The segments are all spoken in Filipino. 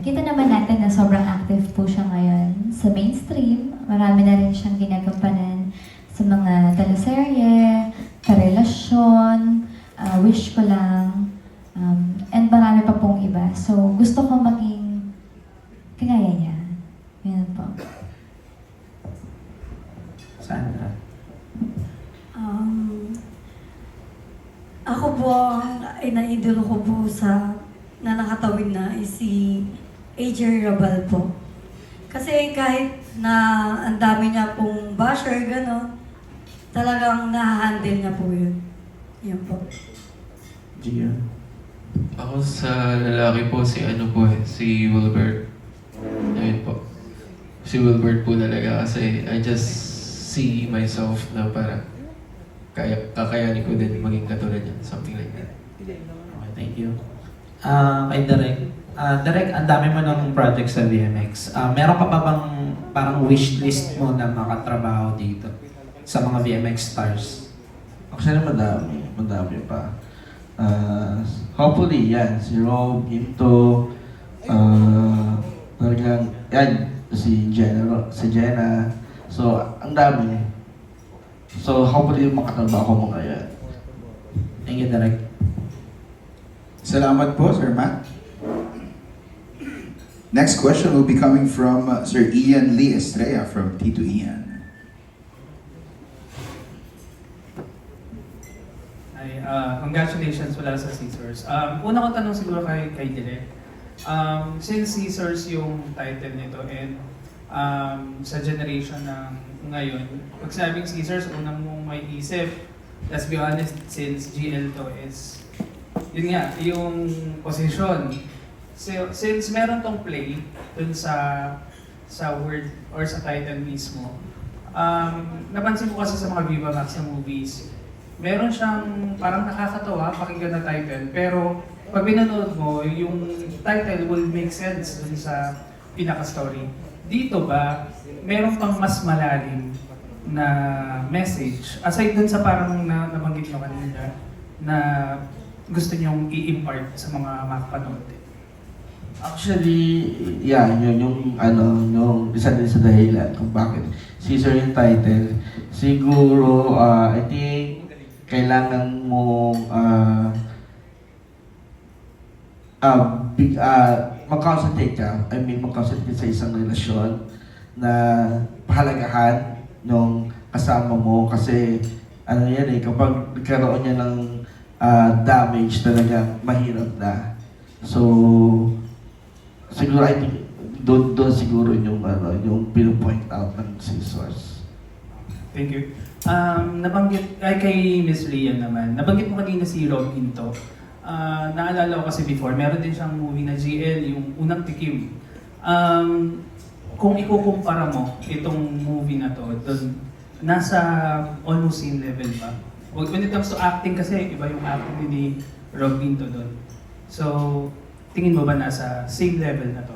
Kita naman natin na sobrang active po siya ngayon sa mainstream. Marami na rin siyang ginagampanan sa mga teleserye, karelasyon, wish ko lang, and marami pa pong iba. So, gusto ko maging kagaya niya. Yun po. Sandra? Ako po, ang ina-idolo ko po na nakatawid na is si AJ Rabal po. Kasi kahit na ang dami niya pong basher, gano'n, talagang nahahandle niya po yun. Yan po. Gia? Ako sa lalaki po, si Wilbert. Ayun po. Si Wilbert po talaga kasi I just see myself na para kakayanin ko din maging katulad niya. Something like that. Okay, thank you. Kay Derek. Derek, ang dami mo ng project sa VMX. Meron ka pa bang parang wish list mo na makatrabaho dito sa mga VMX stars? Actually, madami pa. Hopefully, yan, si Rob, Ginto, talagang, yan, si Jenna. So, ang dami. So, hopefully, makatrabaho ko mga yan. Thank you, Derek. Salamat po, Sir Matt. Next question will be coming from Sir Ian Lee Estrella from Tito Ian. Ay, congratulations wala sa Caesars. Una kong tanong siguro kay Direk. Since Caesars yung title nito and sa generation ng ngayon, pag sinabing Caesars, unang mong may isip, let's be honest, since GL to is, yun nga, yung position. So, since meron tong play dun sa word or sa title mismo, napansin ko kasi sa mga Viva Max na movies, meron siyang parang nakakatawa, pakinggan na title, pero pag pinanood mo, yung title will make sense dun sa pinaka-story. Dito ba, meron pang mas malalim na message, aside dun sa parang nabanggit mo kanina, na gusto niyong i-impart sa mga makapanood? Actually, yeah, yung isa din sa dahilan kung bakit Caesar yung title. Siguro, I think, kailangan mong mag-concentrate ka. Mag-concentrate sa isang relasyon na pahalagahan nung kasama mo kasi kapag nagkaroon niya ng damage talaga, mahirap na. So, siguro I think doon siguro yung pino-point out ng Caesars. Thank you. Nabanggit, kay Miss Rian naman, nabanggit mo kanina si Rob Ginto. Naalala ko kasi before, meron din siyang movie na GL, yung Unang Tikim. Kung ikukumpara mo itong movie na to, doon, nasa almost same level ba? When it comes to acting kasi, iba yung acting ni Rob Ginto doon. So, tingin mo ba nasa same level na to?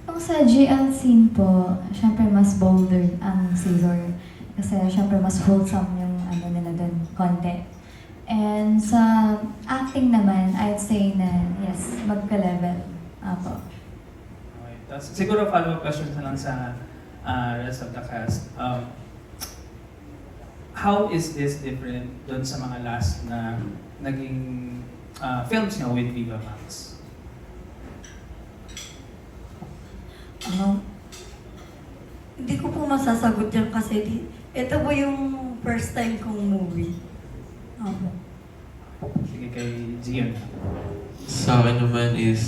Kung sa GL scene po, syempre mas bolder ang Caesar. Kasi syempre mas wholesome yung nila doon, content. And sa acting naman, I'd say na yes, magka-level. Apo. Okay. Tapos, siguro follow-up question na lang sa rest of the cast. How is this different doon sa mga last na naging films niyo with Viva Max? Hindi ko po masasagot yan kasi ito po yung first time kong movie. Sige, kay Gian. Sa akin naman is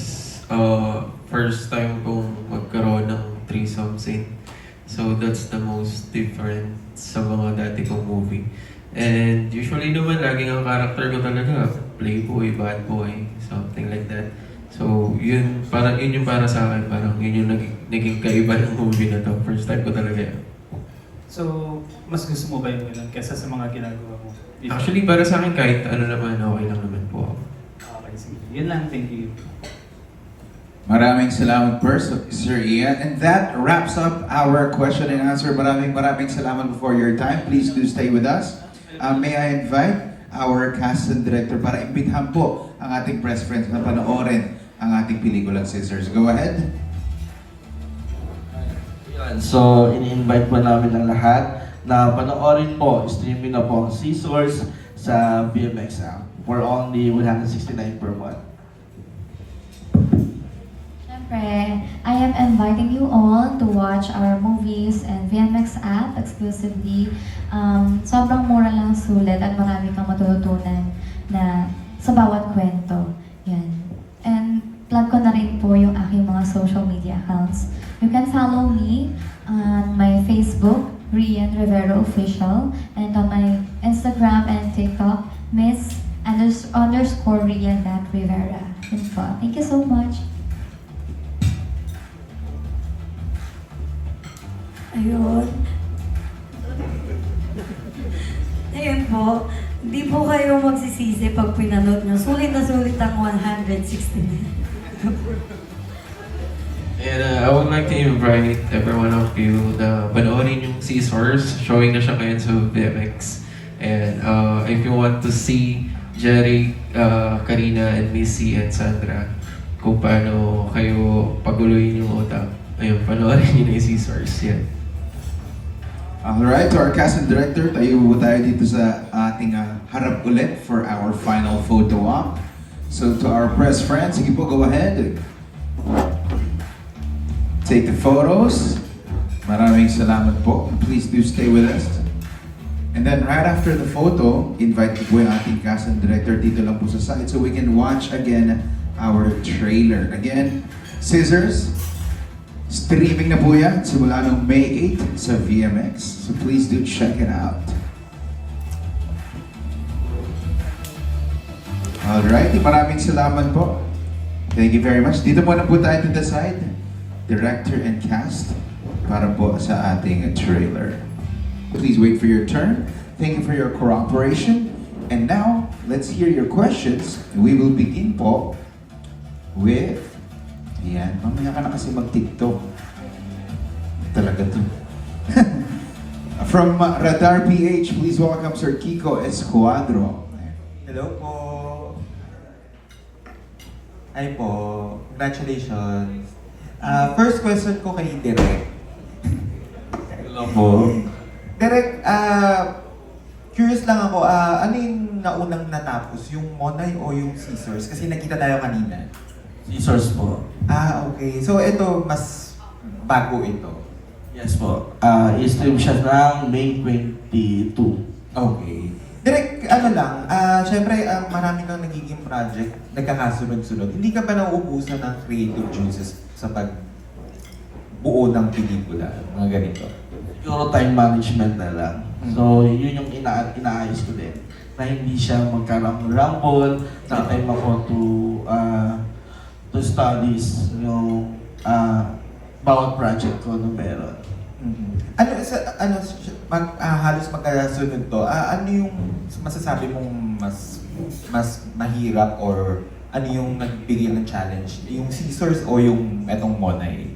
first time kong magkaroon ng threesome scene. So that's the most different sa mga dati kong movie. And usually naman, laging ang character ko talaga, playboy, bad boy, something like that. So yun yung para sa akin, parang yun yung naging kaiba ng movie na to. First time ko talaga yun. So, mas gusto mo ba yung ganun kesa sa mga ginagawa mo? Actually, para sa akin, kahit ano naman, okay lang naman po ako. Okay, sige. Yun lang, thank you. Maraming salamat po, Sir Ian. And that wraps up our question and answer. Maraming salamat for your time. Please do stay with us. May I invite our cast and director para imbitahan po ang ating press friends na panoorin ang ating pelikulang Scissors. Go ahead. Yun. So, ini-invite po namin ang lahat na panoorin po, streaming na po ang Scissors sa VMX app for only 169 per month. Siyempre, I am inviting you all to watch our movies and VMX app exclusively. Sobrang mura lang sulit at marami kang matututunan na sa bawat kwento. Yan. And plug ko na rin po yung aking mga social media accounts. You can follow me on my Facebook, Rian Rivera Official, and on my Instagram and TikTok, Miss_Rian.Rivera. Yun po. Thank you so much. Ayun. Ayun po. Hindi po kayo magsisisi pag pinanood nyo. Sulit na sulit ang 169. And I would like to invite every one of you na panoorin yung Scissors. Showing na siya ngayon sa VMX. And if you want to see Jerry, Karina, and Missy, and Sandra, kung paano kayo paguluhin yung utak, ayun, panoorin nyo na yung Scissors. Yan. Alright, to our cast and director, tayo dito sa ating harap ulit for our final photo op. So to our press friends, sige po, go ahead. Take the photos. Maraming salamat po. Please do stay with us. And then right after the photo, invite ko po yung ating cast and director dito lang po sa side so we can watch again our trailer. Again, Scissors, streaming na po yan simula noong May 8 sa VMX. So please do check it out. Alright, maraming salamat po. Thank you very much. Dito muna po tayo to the side, director and cast, para po sa ating trailer. Please wait for your turn. Thank you for your cooperation. And now, let's hear your questions. We will begin po with... Ayan, mamaya ka na kasi mag-TikTok. Talaga to. From Radar PH, please welcome Sir Kiko Escuadro. Hello po. Hi po. Congratulations. First question ko kay Direk. Hello po. Direk, curious lang ako, ano yung naunang natapos? Yung Monay o yung Scissors? Kasi nakita tayo kanina. Scissors po. Okay. So ito, mas bago ito. Yes po. I-stream siya ng May 22. Okay. Direk, ano lang, syempre, marami kang nagiging project, nagkakasunod-sunod. Hindi ka ba nauubusan ng creative juices sa pagbuo ng pelikula? Mga ganito. Siguro time management na lang. So, yun yung inaayos ko din. Na hindi siya magkaroon ng rumble, na time ako to studies yung bawat project ko na meron. Halos magkasunod to. Ano yung masasabi mong mas mahirap or ano yung nagbigay ng challenge? Yung Scissors o yung etong Monay?